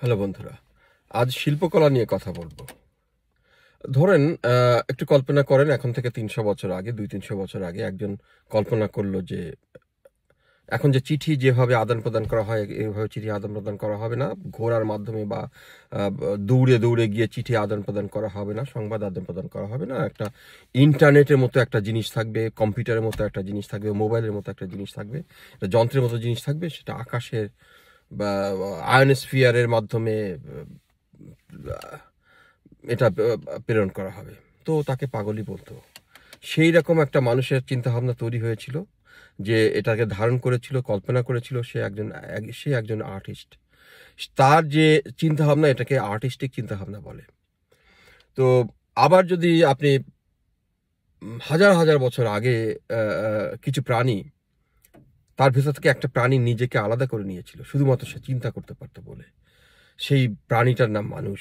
Hello বন্ধুরা, আজ শিল্পকলা নিয়ে কথা বলবো। ধরেন একটু কল্পনা করেন, এখন থেকে ৩০০ বছর আগে, ২-৩০০ বছর আগে একজন কল্পনা করলো যে এখন যে চিঠি যেভাবে আদান প্রদান করা হয়, এভাবে চিঠি আদান প্রদান করা হবে না, ঘোড়ার মাধ্যমে বা দৌড়ে দৌড়ে গিয়ে চিঠি আদান প্রদান করা হবে না, সংবাদ আদান প্রদান করা হবে না। একটা ইন্টারনেটের মতো একটা জিনিস থাকবে, কম্পিউটারের মতো একটা জিনিস থাকবে, মোবাইলের মতো একটা জিনিস থাকবে, একটা যন্ত্রের মতো জিনিস থাকবে, সেটা আকাশের বা আয়নোস্ফিয়ারের মাধ্যমে এটা প্রেরণ করা হবে। তো তাকে পাগলই বলতো। সেই রকম একটা মানুষের চিন্তাভাবনা তৈরি হয়েছিল, যে এটাকে ধারণ করেছিল, কল্পনা করেছিল সে একজন আর্টিস্ট। তার যে চিন্তাভাবনা, এটাকে আর্টিস্টিক চিন্তাভাবনা বলে। তো আবার যদি আপনি হাজার হাজার বছর আগে কিছু প্রাণী, তার ভেতর থেকে একটা প্রাণী নিজেকে আলাদা করে নিয়েছিল শুধুমাত্র সে চিন্তা করতে পারতো বলে। সেই প্রাণীটার নাম মানুষ।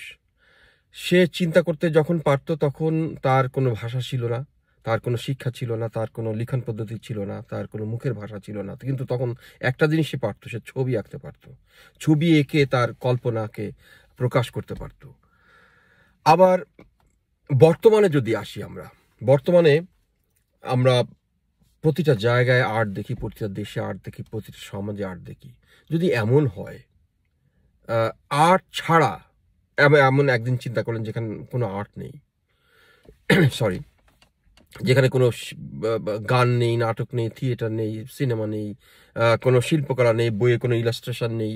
সে চিন্তা করতে যখন পারতো, তখন তার কোনো ভাষা ছিল না, তার কোনো শিক্ষা ছিল না, তার কোনো লিখন পদ্ধতি ছিল না, তার কোনো মুখের ভাষা ছিল না, কিন্তু তখন একটা জিনিস সে পারতো, সে ছবি আঁকতে পারতো। ছবি এঁকে তার কল্পনাকে প্রকাশ করতে পারতো। আবার বর্তমানে যদি আসি, বর্তমানে আমরা প্রতিটা জায়গায় আর্ট দেখি, প্রতিটা দেশে আর্ট দেখি, প্রতিটা সমাজে আর্ট দেখি। যদি এমন হয় আর্ট ছাড়া, এমন একদিন চিন্তা করলেন যেখানে কোনো আর্ট নেই, সরি, যেখানে কোনো গান নেই, নাটক নেই, থিয়েটার নেই, সিনেমা নেই, কোনো শিল্পকলা নেই, বইয়ে কোনো ইলাস্ট্রেশন নেই,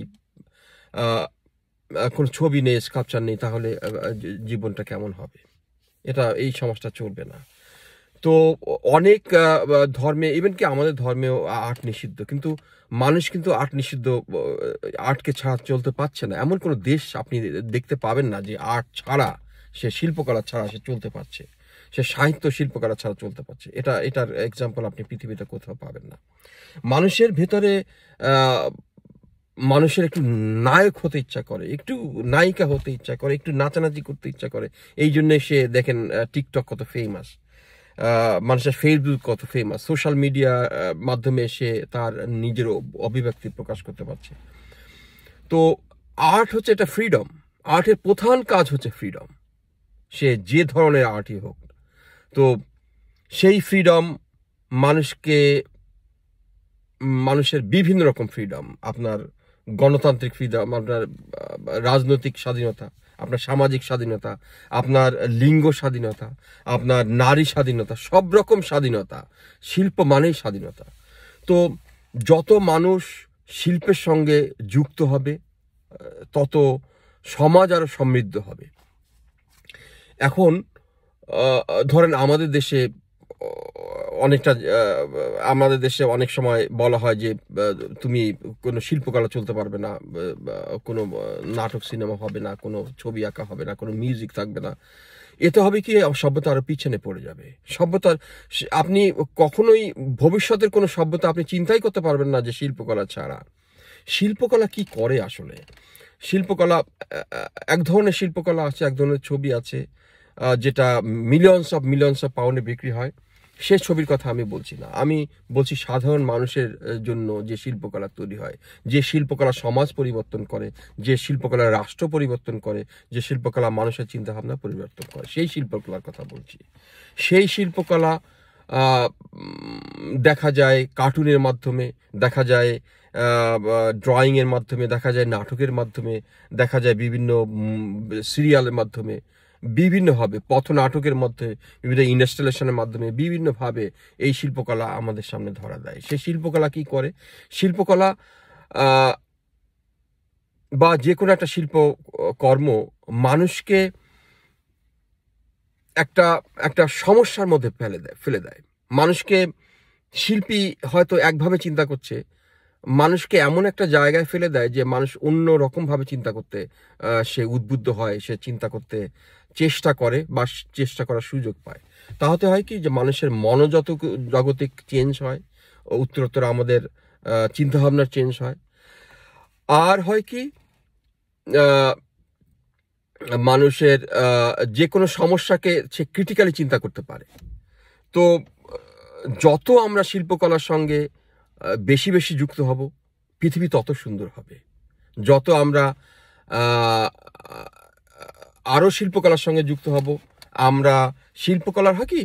কোনো ছবি নেই, স্কাল্পচার নেই, তাহলে জীবনটা কেমন হবে? এই সমাজটা চলবে না। তো অনেক ধর্মে, ইভেন কি আমাদের ধর্মেও আর্ট নিষিদ্ধ, কিন্তু মানুষ কিন্তু আর্ট নিষিদ্ধ, আর্টকে ছাড়া চলতে পারছে না। এমন কোনো দেশ আপনি দেখতে পাবেন না যে আর্ট ছাড়া, সে শিল্পকলা ছাড়া সে চলতে পারছে, সে সাহিত্য শিল্পকলা ছাড়া চলতে পারছে। এটার এক্সাম্পল আপনি পৃথিবীতে কোথাও পাবেন না। মানুষের ভেতরে মানুষের একটু নায়ক হতে ইচ্ছা করে, একটু নায়িকা হতে ইচ্ছা করে, একটু নাচানাচি করতে ইচ্ছা করে। এই জন্যে সে দেখেন টিকটক কত ফেমাস, মানুষের ফেসবুক কত ফেমাস, সোশ্যাল মিডিয়া মাধ্যমে সে তার নিজের অভিব্যক্তি প্রকাশ করতে পারছে। তো আর্ট হচ্ছে এটা ফ্রিডম। আর্টের প্রধান কাজ হচ্ছে ফ্রিডম, সে যে ধরনের আর্টই হোক। তো সেই ফ্রিডম মানুষকে, মানুষের বিভিন্ন রকম ফ্রিডম, আপনার গণতান্ত্রিক ফ্রিডম, আপনার রাজনৈতিক স্বাধীনতা, আপনার সামাজিক স্বাধীনতা, আপনার লিঙ্গ স্বাধীনতা, আপনার নারী স্বাধীনতা, সব রকম স্বাধীনতা। শিল্প মানেই স্বাধীনতা। তো যত মানুষ শিল্পের সঙ্গে যুক্ত হবে, তত সমাজ আরো সমৃদ্ধ হবে। এখন ধরেন আমাদের দেশে অনেক সময় বলা হয় যে তুমি কোনো শিল্পকলা চলতে পারবে না, কোনো নাটক সিনেমা হবে না, কোনো ছবি আঁকা হবে না, কোনো মিউজিক থাকবে না। এতে হবে কি, সভ্যতা আরো পিছনে পড়ে যাবে। আপনি কখনোই ভবিষ্যতের কোনো সভ্যতা আপনি চিন্তাই করতে পারবেন না যে শিল্পকলা ছাড়া। শিল্পকলা কি করে আসলে? শিল্পকলা, এক ধরনের শিল্পকলা আছে, এক ধরনের ছবি আছে, যেটা মিলিয়নস অফ পাউন্ডে বিক্রি হয়। সে ছবির কথা আমি বলছি না, আমি বলছি সাধারণ মানুষের জন্য যে শিল্পকলা তৈরি হয়, যে শিল্পকলা সমাজ পরিবর্তন করে, যে শিল্পকলা রাষ্ট্র পরিবর্তন করে, যে শিল্পকলা মানুষের চিন্তাভাবনা পরিবর্তন করে, সেই শিল্পকলার কথা বলছি। সেই শিল্পকলা দেখা যায় কার্টুনের মাধ্যমে, দেখা যায় ড্রয়িংয়ের মাধ্যমে, দেখা যায় নাটকের মাধ্যমে, দেখা যায় বিভিন্ন সিরিয়ালের মাধ্যমে, বিভিন্নভাবে পথনাটকের মধ্যে, বিভিন্ন ইনস্টলেশনের মাধ্যমে, বিভিন্নভাবে এই শিল্পকলা আমাদের সামনে ধরা দেয়। সেই শিল্পকলা কি করে? শিল্পকলা বা যে কোনো একটা শিল্পকর্ম মানুষকে একটা সমস্যার মধ্যে ফেলে দেয়। মানুষকে, শিল্পী হয়তো একভাবে চিন্তা করছে, মানুষকে এমন একটা জায়গায় ফেলে দেয় যে মানুষ অন্য রকমভাবে চিন্তা করতে সে উদ্বুদ্ধ হয়, সে চিন্তা করতে চেষ্টা করে বা চেষ্টা করার সুযোগ পায়। তাহলে হয় কি, যে মানুষের জগতিক চেঞ্জ হয়, উত্তরোত্তর আমাদের চিন্তাভাবনার চেঞ্জ হয়। আর হয় কি, মানুষের যে কোনো সমস্যাকে সে ক্রিটিক্যালি চিন্তা করতে পারে। তো যত আমরা শিল্পকলার সঙ্গে বেশি বেশি যুক্ত হব, পৃথিবী তত সুন্দর হবে। যত আমরা আহ, আরও শিল্পকলার সঙ্গে যুক্ত হব। আমরা শিল্পকলার হয় কি,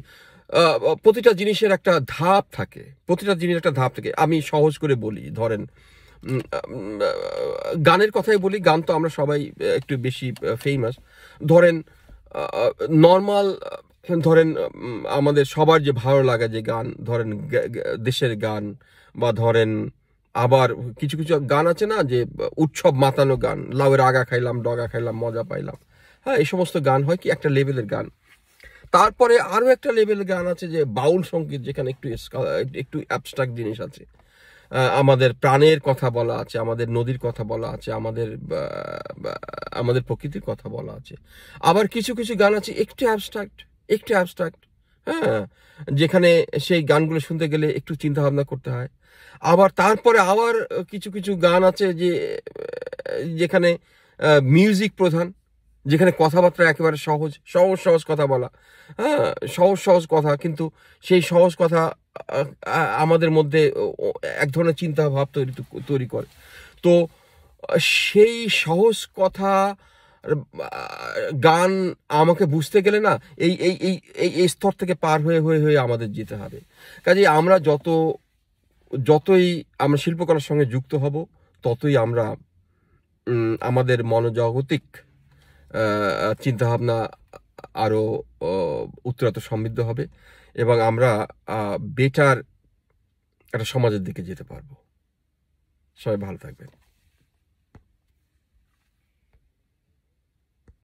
প্রতিটা জিনিসের একটা ধাপ থাকে, প্রতিটা জিনিসের একটা ধাপ থাকে। আমি সহজ করে বলি, ধরেন গানের কথাই বলি, গান তো আমরা সবাই একটু বেশি ফেমাস। ধরেন নর্মাল, ধরেন আমাদের সবার যে ভালো লাগা যে গান, ধরেন দেশের গান, বা ধরেন আবার কিছু কিছু গান আছে না যে উৎসব মাতানো গান, লাউয়ের আগা খাইলাম ডগা খাইলাম মজা পাইলাম, হ্যাঁ, এই সমস্ত গান হয় কি একটা লেভেলের গান। তারপরে আরও একটা লেভেলের গান আছে যে বাউল সঙ্গীত, যেখানে একটু একটু অ্যাবস্ট্রাক্ট জিনিস আছে, আমাদের প্রাণের কথা বলা আছে, আমাদের নদীর কথা বলা আছে, আমাদের প্রকৃতির কথা বলা আছে। আবার কিছু কিছু গান আছে একটু অ্যাবস্ট্রাক্ট, একটু অ্যাবস্ট্রাক্ট, হ্যাঁ, যেখানে সেই গানগুলো শুনতে গেলে একটু চিন্তা ভাবনা করতে হয়। আবার তারপরে আবার কিছু কিছু গান আছে যে যেখানে মিউজিক প্রধান, যেখানে কথাবার্তা একেবারে সহজ সহজ সহজ কথা বলা, হ্যাঁ, সহজ সহজ কথা, কিন্তু সেই সহজ কথা আমাদের মধ্যে এক ধরনের চিন্তা ভাব তৈরি করে। তো সেই সহজ কথা গান আমাকে বুঝতে গেলে না এই এই এই এই এই স্তর থেকে পার হয়ে হয়ে হয়ে আমাদের যেতে হবে। কাজেই আমরা যতই আমরা শিল্পকলার সঙ্গে যুক্ত হব, ততই আমরা আমাদের মনোজাগতিক চিন্তাভাবনা আরও উত্তরোত্তর সমৃদ্ধ হবে, এবং আমরা বেটার একটা সমাজের দিকে যেতে পারবো। সবাই ভালো থাকবেন।